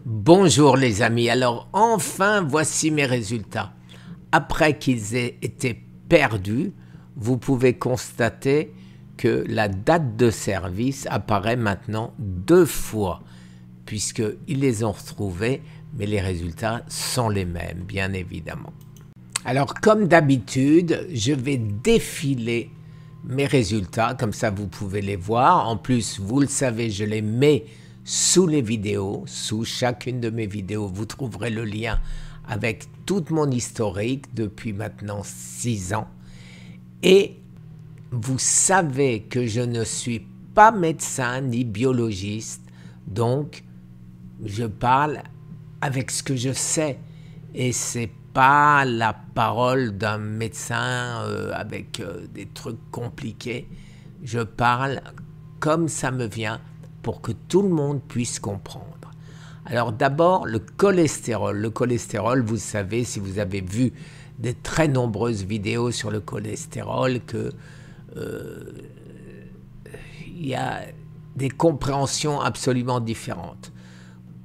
Bonjour les amis, alors enfin voici mes résultats. Après qu'ils aient été perdus, vous pouvez constater que la date de service apparaît maintenant 2 fois, puisqu'ils les ont retrouvés, mais les résultats sont les mêmes, bien évidemment. Alors comme d'habitude, je vais défiler mes résultats, comme ça vous pouvez les voir. En plus, vous le savez, je les mets sous les vidéos, sous chacune de mes vidéos, vous trouverez le lien avec toute mon historique depuis maintenant 6 ans. Et vous savez que je ne suis pas médecin ni biologiste, donc je parle avec ce que je sais. Et c'est pas la parole d'un médecin avec des trucs compliqués. Je parle comme ça me vient pour que tout le monde puisse comprendre. Alors d'abord, le cholestérol. Le cholestérol, vous savez, si vous avez vu de très nombreuses vidéos sur le cholestérol, que y a des compréhensions absolument différentes.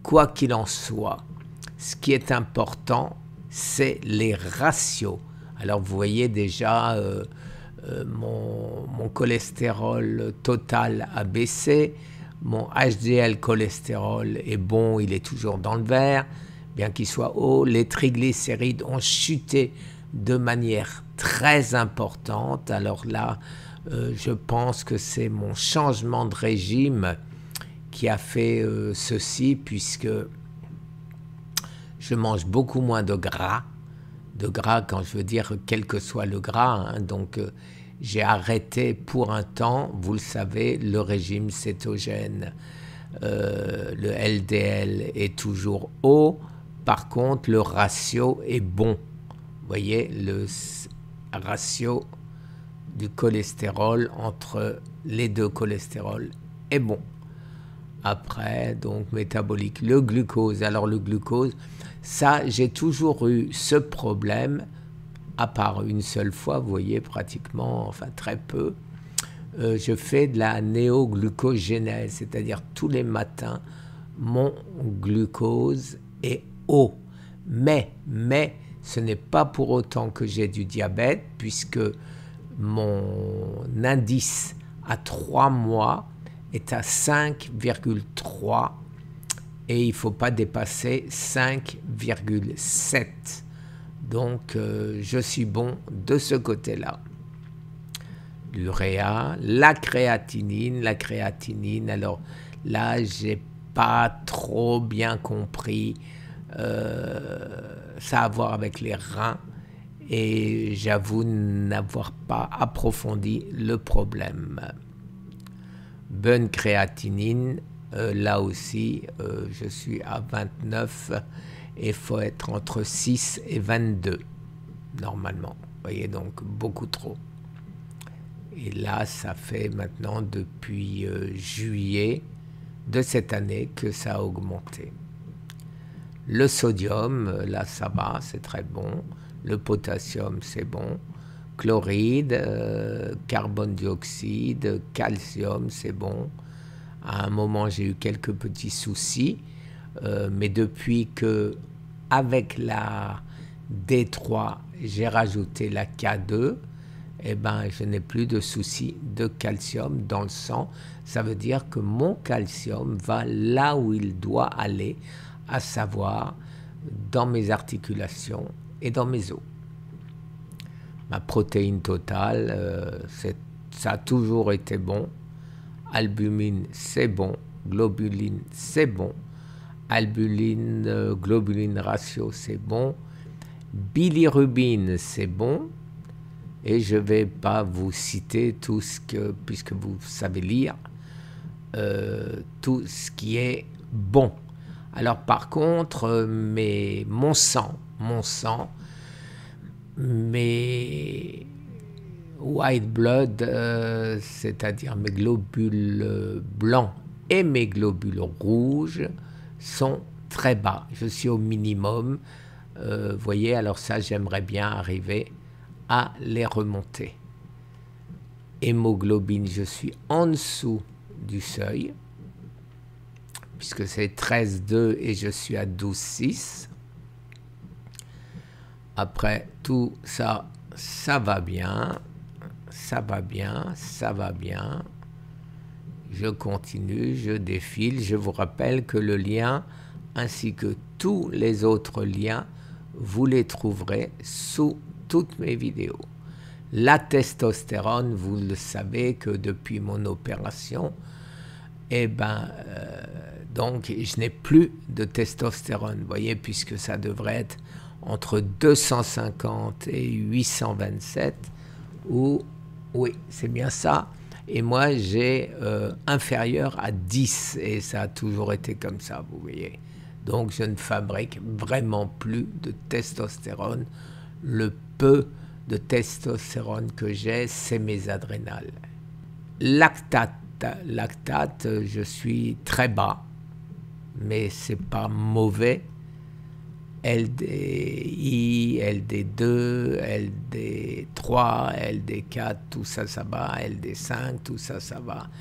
Quoi qu'il en soit, ce qui est important, c'est les ratios. Alors vous voyez déjà mon cholestérol total a baissé, mon HDL cholestérol est bon, il est toujours dans le vert, bien qu'il soit haut. Les triglycérides ont chuté de manière très importante. Alors là, je pense que c'est mon changement de régime qui a fait ceci, puisque je mange beaucoup moins de gras quand je veux dire quel que soit le gras, hein. Donc j'ai arrêté pour un temps, vous le savez, le régime cétogène. Le LDL est toujours haut, par contre le ratio est bon. Vous voyez, le ratio du cholestérol entre les deux cholestérols est bon. Après, donc métabolique, le glucose. Alors le glucose, ça, j'ai toujours eu ce problème, à part une seule fois, vous voyez, pratiquement, enfin très peu. Je fais de la néoglucogénèse, c'est-à-dire tous les matins, mon glucose est haut. Mais ce n'est pas pour autant que j'ai du diabète, puisque mon indice à 3 mois est à 5,3 et il ne faut pas dépasser 5,7. Donc je suis bon de ce côté-là. L'uréa, la créatinine, alors là j'ai pas trop bien compris, ça a à voir avec les reins et j'avoue n'avoir pas approfondi le problème. Bonne créatinine, là aussi je suis à 29 et il faut être entre 6 et 22 normalement, vous voyez, donc beaucoup trop. Et là ça fait maintenant depuis juillet de cette année que ça a augmenté. Le sodium, là ça va, c'est très bon. Le potassium, c'est bon. Chloride, carbone dioxyde, calcium, c'est bon. À un moment, j'ai eu quelques petits soucis, mais depuis que, avec la D3, j'ai rajouté la K2, eh ben, je n'ai plus de soucis de calcium dans le sang. Ça veut dire que mon calcium va là où il doit aller, à savoir dans mes articulations et dans mes os. Ma protéine totale, ça a toujours été bon. Albumine, c'est bon. Globuline, c'est bon. Albuline, globuline ratio, c'est bon. Bilirubine, c'est bon. Et je ne vais pas vous citer tout ce que, puisque vous savez lire, tout ce qui est bon. Alors par contre, mon sang, mes white blood, c'est-à-dire mes globules blancs et mes globules rouges sont très bas. Je suis au minimum. Vous voyez, alors ça, j'aimerais bien arriver à les remonter. Hémoglobine, je suis en dessous du seuil, puisque c'est 13,2 et je suis à 12,6. Après tout ça, ça va bien, ça va bien, ça va bien. Je continue, je défile. Je vous rappelle que le lien ainsi que tous les autres liens, vous les trouverez sous toutes mes vidéos. La testostérone, vous le savez que depuis mon opération, donc je n'ai plus de testostérone, vous voyez, puisque ça devrait être entre 250 et 827, ou oui, c'est bien ça. Et moi, j'ai inférieur à 10, et ça a toujours été comme ça, vous voyez. Donc, je ne fabrique vraiment plus de testostérone. Le peu de testostérone que j'ai, c'est mes adrénales. Lactate, je suis très bas, mais c'est pas mauvais. LDI, LD2, LD3, LD4, tout ça, ça va. LD5, tout ça, ça va.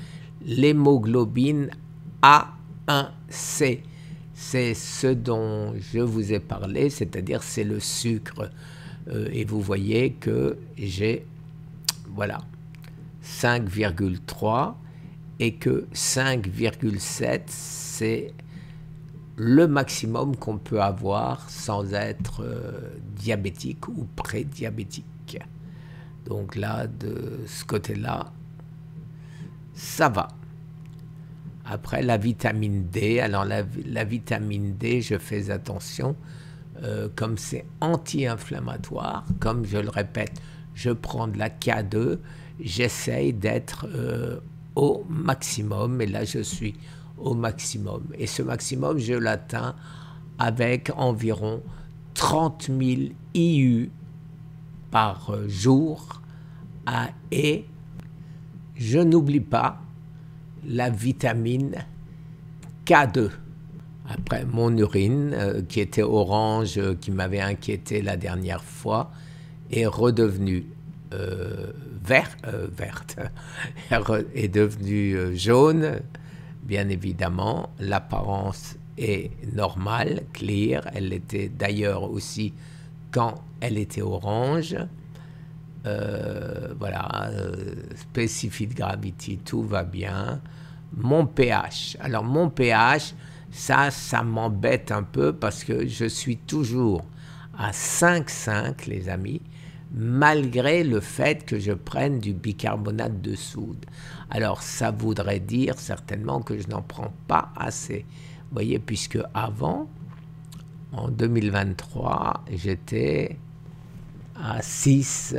L'hémoglobine A1C, c'est ce dont je vous ai parlé, c'est-à-dire c'est le sucre. Et vous voyez que j'ai, voilà, 5,3 et que 5,7, c'est le maximum qu'on peut avoir sans être diabétique ou prédiabétique. Donc là, de ce côté-là, ça va. Après, la vitamine D. Alors la vitamine D, je fais attention. Comme c'est anti-inflammatoire, comme je le répète, je prends de la K2, j'essaye d'être au maximum. Et là, je suis au maximum. Et ce maximum, je l'atteins avec environ 30 000 IU par jour. Et je n'oublie pas la vitamine K2. Après, mon urine, qui était orange, qui m'avait inquiété la dernière fois, est redevenue verte, est devenue jaune. Bien évidemment, l'apparence est normale, clear. Elle l'était d'ailleurs aussi quand elle était orange. Voilà, specific gravity, tout va bien. Mon pH. Alors, mon pH, ça m'embête un peu parce que je suis toujours à 5,5, les amis, malgré le fait que je prenne du bicarbonate de soude. Alors, ça voudrait dire certainement que je n'en prends pas assez. Vous voyez, puisque avant, en 2023, j'étais à 6,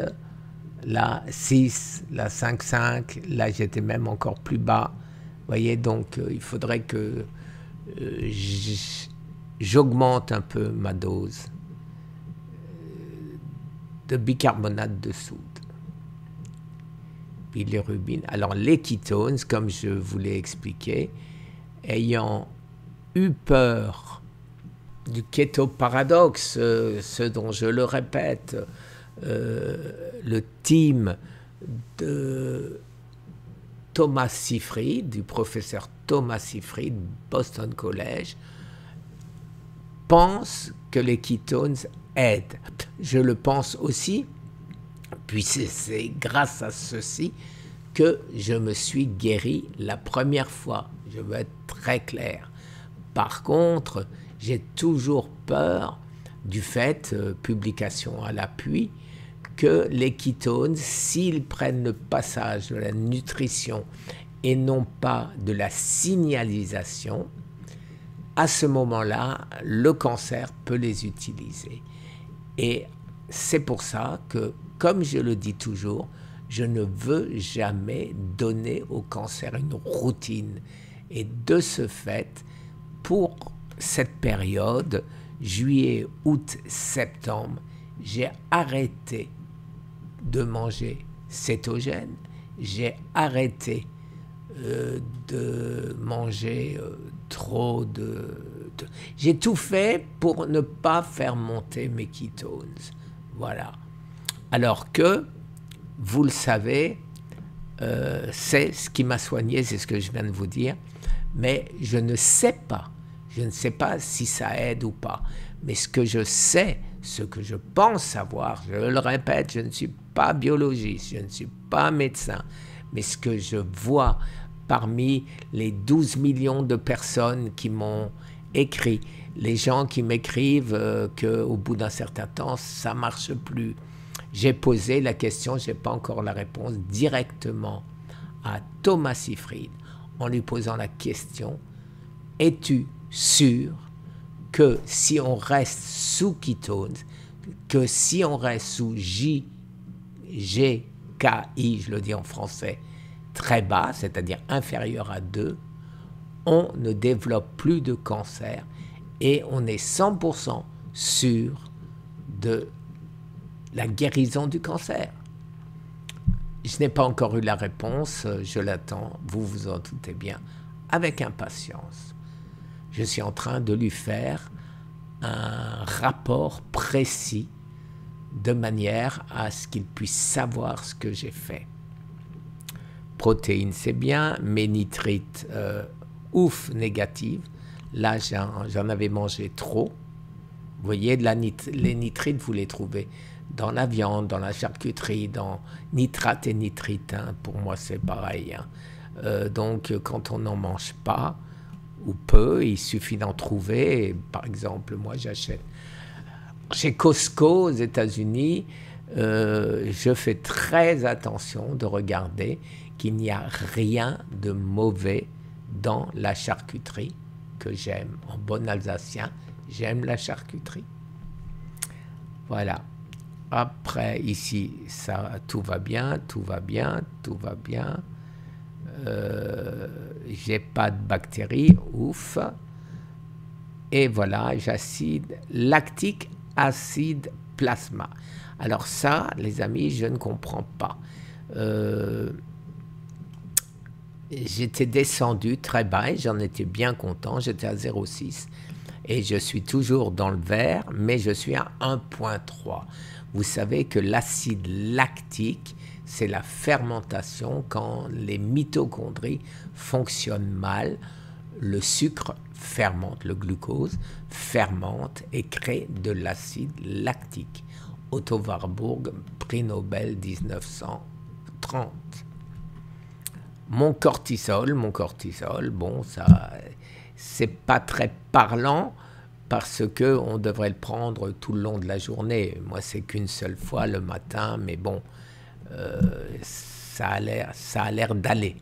là 6, là 5,5, là j'étais même encore plus bas. Vous voyez, donc il faudrait que j'augmente un peu ma dose de bicarbonate de soude. Bilirubine. Alors les ketones, comme je vous l'ai expliqué, ayant eu peur du kétoparadoxe, ce dont je le répète, le team de Thomas Seyfried, du professeur Thomas Seyfried, Boston College, pense que les ketones aident. Je le pense aussi, puis c'est grâce à ceci que je me suis guéri la première fois. Je veux être très clair. Par contre, j'ai toujours peur du fait, publication à l'appui, que les ketones, s'ils prennent le passage de la nutrition et non pas de la signalisation, à ce moment-là, le cancer peut les utiliser. Et c'est pour ça que, comme je le dis toujours, je ne veux jamais donner au cancer une routine. Et de ce fait, pour cette période, juillet, août, septembre, j'ai arrêté de manger cétogène, j'ai arrêté de manger trop j'ai tout fait pour ne pas faire monter mes ketones. Voilà. Alors que, vous le savez, c'est ce qui m'a soigné, c'est ce que je viens de vous dire, Mais je ne sais pas. Je ne sais pas si ça aide ou pas. Mais ce que je sais, ce que je pense savoir, je le répète, je ne suis pas biologiste, je ne suis pas médecin, mais ce que je vois parmi les 12 millions de personnes qui m'ont écrit, les gens qui m'écrivent qu'au bout d'un certain temps, ça ne marche plus. J'ai posé la question, je n'ai pas encore la réponse, directement à Thomas Seyfried, en lui posant la question, es-tu sûr que si on reste sous ketones, que si on reste sous GKI, je le dis en français, très bas, c'est-à-dire inférieur à 2, on ne développe plus de cancer et on est 100% sûr de la guérison du cancer. Je n'ai pas encore eu la réponse, je l'attends, vous vous en doutez bien, avec impatience. Je suis en train de lui faire un rapport précis de manière à ce qu'il puisse savoir ce que j'ai fait. Protéines, c'est bien, mais nitrites, ouf, négative. Là, j'en avais mangé trop. Vous voyez, les nitrites, vous les trouvez dans la viande, dans la charcuterie, dans nitrate et nitrite. Hein, pour moi, c'est pareil. Hein. Donc, quand on n'en mange pas, ou peu, il suffit d'en trouver. Et, par exemple, moi, j'achète chez Costco aux États-Unis. Je fais très attention de regarder qu'il n'y a rien de mauvais dans la charcuterie que j'aime. En bon alsacien, j'aime la charcuterie. Voilà. Après, ici, ça, tout va bien, tout va bien, tout va bien. J'ai pas de bactéries, ouf. Et voilà, j'acide lactique, acide plasma. Alors ça, les amis, je ne comprends pas. J'étais descendu très bas et j'en étais bien content. J'étais à 0,6 et je suis toujours dans le vert, mais je suis à 1,3. Vous savez que l'acide lactique, c'est la fermentation. Quand les mitochondries fonctionnent mal, le sucre fermente, le glucose fermente et crée de l'acide lactique. Otto Warburg, prix Nobel 1930. Mon cortisol, bon, ça, c'est pas très parlant parce que on devrait le prendre tout le long de la journée. Moi, c'est qu'une seule fois le matin, mais bon, ça a l'air d'aller.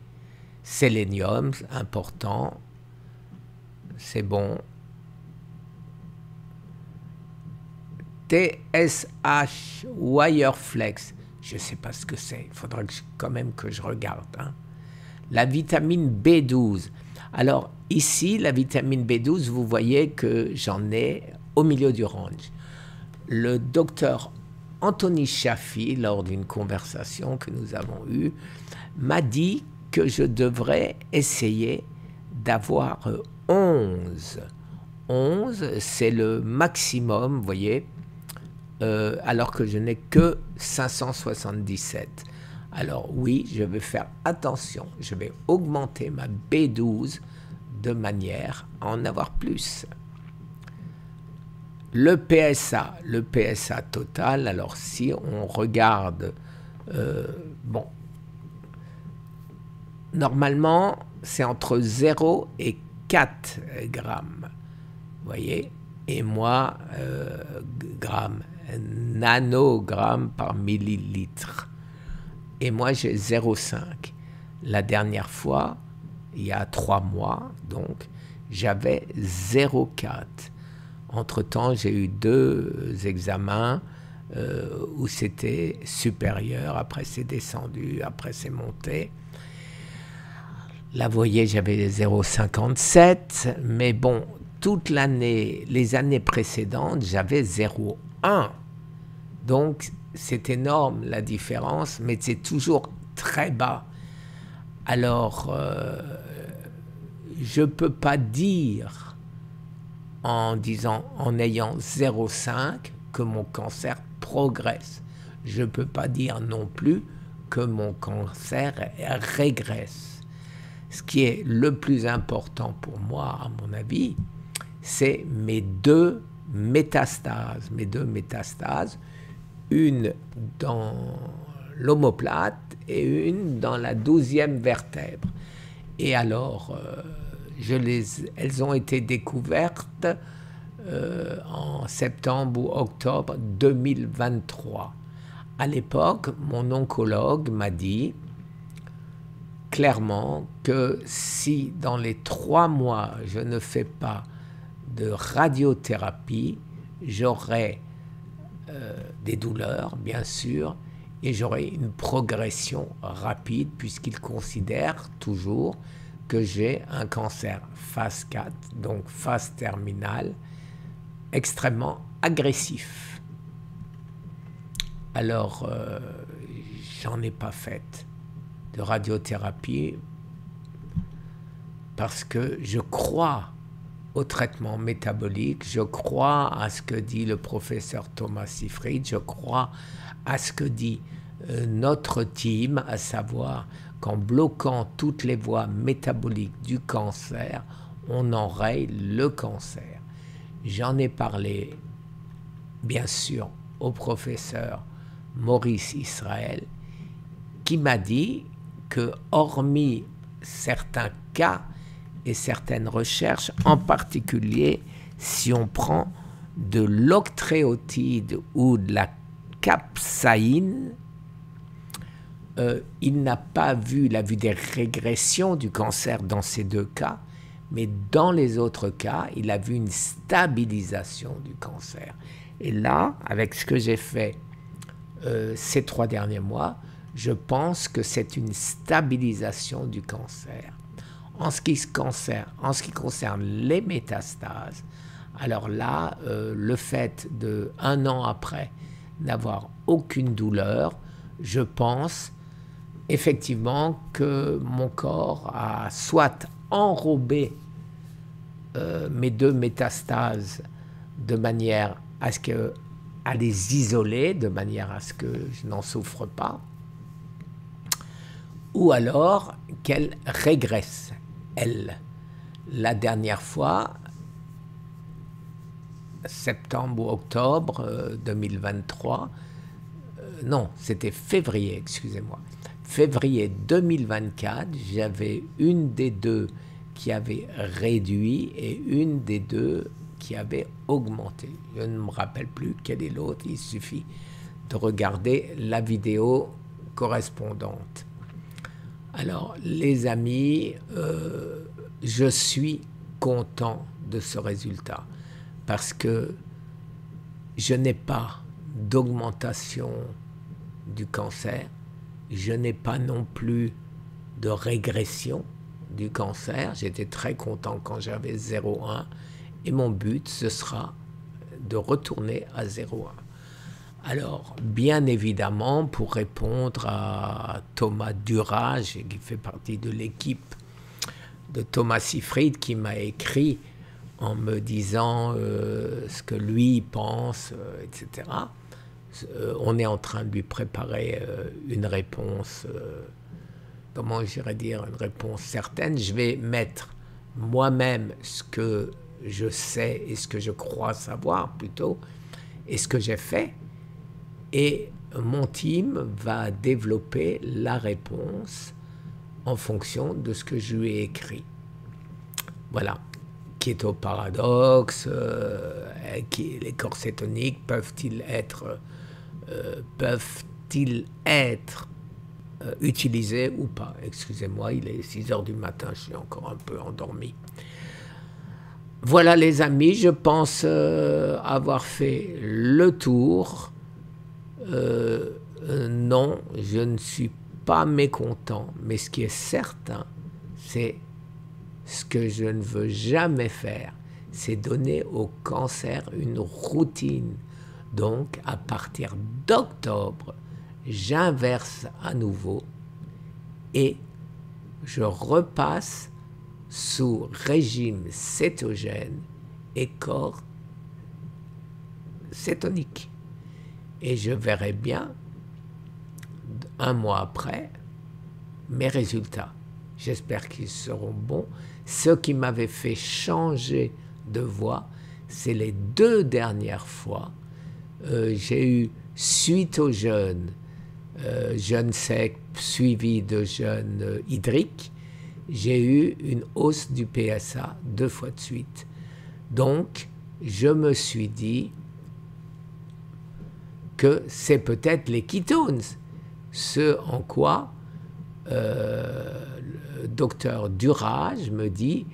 Sélénium, important, c'est bon. TSH Wireflex, je ne sais pas ce que c'est, il faudra quand même que je regarde. Hein. La vitamine B12. Alors ici, la vitamine B12, vous voyez que j'en ai au milieu du range. Le docteur Anthony Chaffee, lors d'une conversation que nous avons eue, m'a dit que je devrais essayer d'avoir 11. 11, c'est le maximum, vous voyez, alors que je n'ai que 577. Alors oui, je vais faire attention, je vais augmenter ma B12 de manière à en avoir plus. Le PSA total, alors si on regarde, bon, normalement c'est entre 0 et 4 grammes, vous voyez, et moi, grammes, nanogrammes par millilitre. Et moi, j'ai 0,5. La dernière fois, il y a 3 mois, donc, j'avais 0,4. Entre-temps, j'ai eu 2 examens où c'était supérieur, après c'est descendu, après c'est monté. Là, vous voyez, j'avais 0,57, mais bon, toute l'année, les années précédentes, j'avais 0,1. Donc, c'est énorme la différence, mais c'est toujours très bas. Alors, je ne peux pas dire en ayant 0,5 que mon cancer progresse. Je ne peux pas dire non plus que mon cancer régresse. Ce qui est le plus important pour moi, à mon avis, c'est mes deux métastases. Mes deux métastases, une dans l'omoplate et une dans la 12e vertèbre. Et alors, elles ont été découvertes en septembre ou octobre 2023. À l'époque, mon oncologue m'a dit clairement que si dans les 3 mois, je ne fais pas de radiothérapie, j'aurai des douleurs, bien sûr, et j'aurai une progression rapide, puisqu'il considère toujours que j'ai un cancer phase 4, donc phase terminale, extrêmement agressif. Alors, j'en ai pas fait de radiothérapie parce que je crois au traitement métabolique, je crois à ce que dit le professeur Thomas Seyfried, je crois à ce que dit notre team, à savoir qu'en bloquant toutes les voies métaboliques du cancer, on enraye le cancer. J'en ai parlé, bien sûr, au professeur Maurice Israël, qui m'a dit que, hormis certains cas et certaines recherches, en particulier si on prend de l'octréotide ou de la capsaïne, il n'a pas vu, il a vu des régressions du cancer dans ces 2 cas, mais dans les autres cas, il a vu une stabilisation du cancer. Et là, avec ce que j'ai fait ces 3 derniers mois, je pense que c'est une stabilisation du cancer. En ce qui concerne les métastases, alors là, le fait de 1 an après n'avoir aucune douleur, je pense effectivement que mon corps a soit enrobé mes 2 métastases de manière à les isoler, de manière à ce que je n'en souffre pas, ou alors qu'elles régressent, elles. La dernière fois, septembre ou octobre 2023, non, c'était février, excusez-moi, février 2024, j'avais une des 2 qui avait réduit et une des 2 qui avait augmenté. Je ne me rappelle plus quelle est l'autre, il suffit de regarder la vidéo correspondante. Alors, les amis, je suis content de ce résultat parce que je n'ai pas d'augmentation du cancer, je n'ai pas non plus de régression du cancer. J'étais très content quand j'avais 0,1 et mon but, ce sera de retourner à 0,1. Alors, bien évidemment, pour répondre à Thomas Durage, qui fait partie de l'équipe de Thomas Seyfried, qui m'a écrit en me disant ce que lui pense, etc. On est en train de lui préparer une réponse, comment j'irais dire, une réponse certaine. Je vais mettre moi-même ce que je sais et ce que je crois savoir plutôt, et ce que j'ai fait. Et mon team va développer la réponse en fonction de ce que je lui ai écrit. Voilà. Kétoparadoxe, les corps cétoniques peuvent-ils être utilisés ou pas? Excusez-moi, il est 6 heures du matin, je suis encore un peu endormi. Voilà les amis, je pense avoir fait le tour. Non, je ne suis pas mécontent, mais ce qui est certain, c'est ce que je ne veux jamais faire, c'est donner au cancer une routine. Donc, à partir d'octobre, j'inverse à nouveau et je repasse sous régime cétogène et corps cétonique. Et je verrai bien, 1 mois après, mes résultats. j'espère qu'ils seront bons. Ce qui m'avait fait changer de voie, c'est les 2 dernières fois, j'ai eu, suite au jeûne sec suivi de jeûne hydrique, j'ai eu une hausse du PSA 2 fois de suite. Donc, je me suis dit que c'est peut-être les ketones, ce en quoi le docteur Durage me dit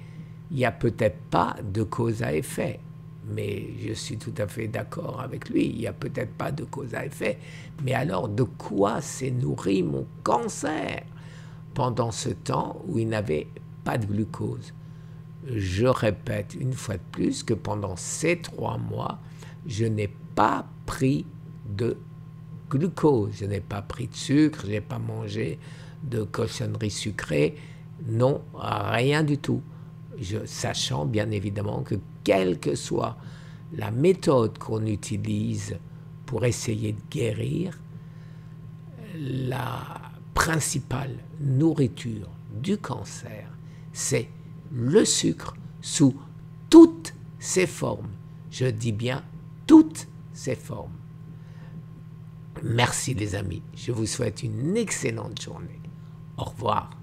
il n'y a peut-être pas de cause à effet. Mais je suis tout à fait d'accord avec lui, il n'y a peut-être pas de cause à effet. Mais alors, de quoi s'est nourri mon cancer pendant ce temps où il n'avait pas de glucose? Je répète une fois de plus que pendant ces 3 mois, je n'ai pas pris de glucose, je n'ai pas pris de sucre, je n'ai pas mangé de cochonneries sucrées, non, rien du tout. Sachant bien évidemment que quelle que soit la méthode qu'on utilise pour essayer de guérir, la principale nourriture du cancer, c'est le sucre sous toutes ses formes. Je dis bien toutes ses formes. Merci les amis, je vous souhaite une excellente journée. Au revoir.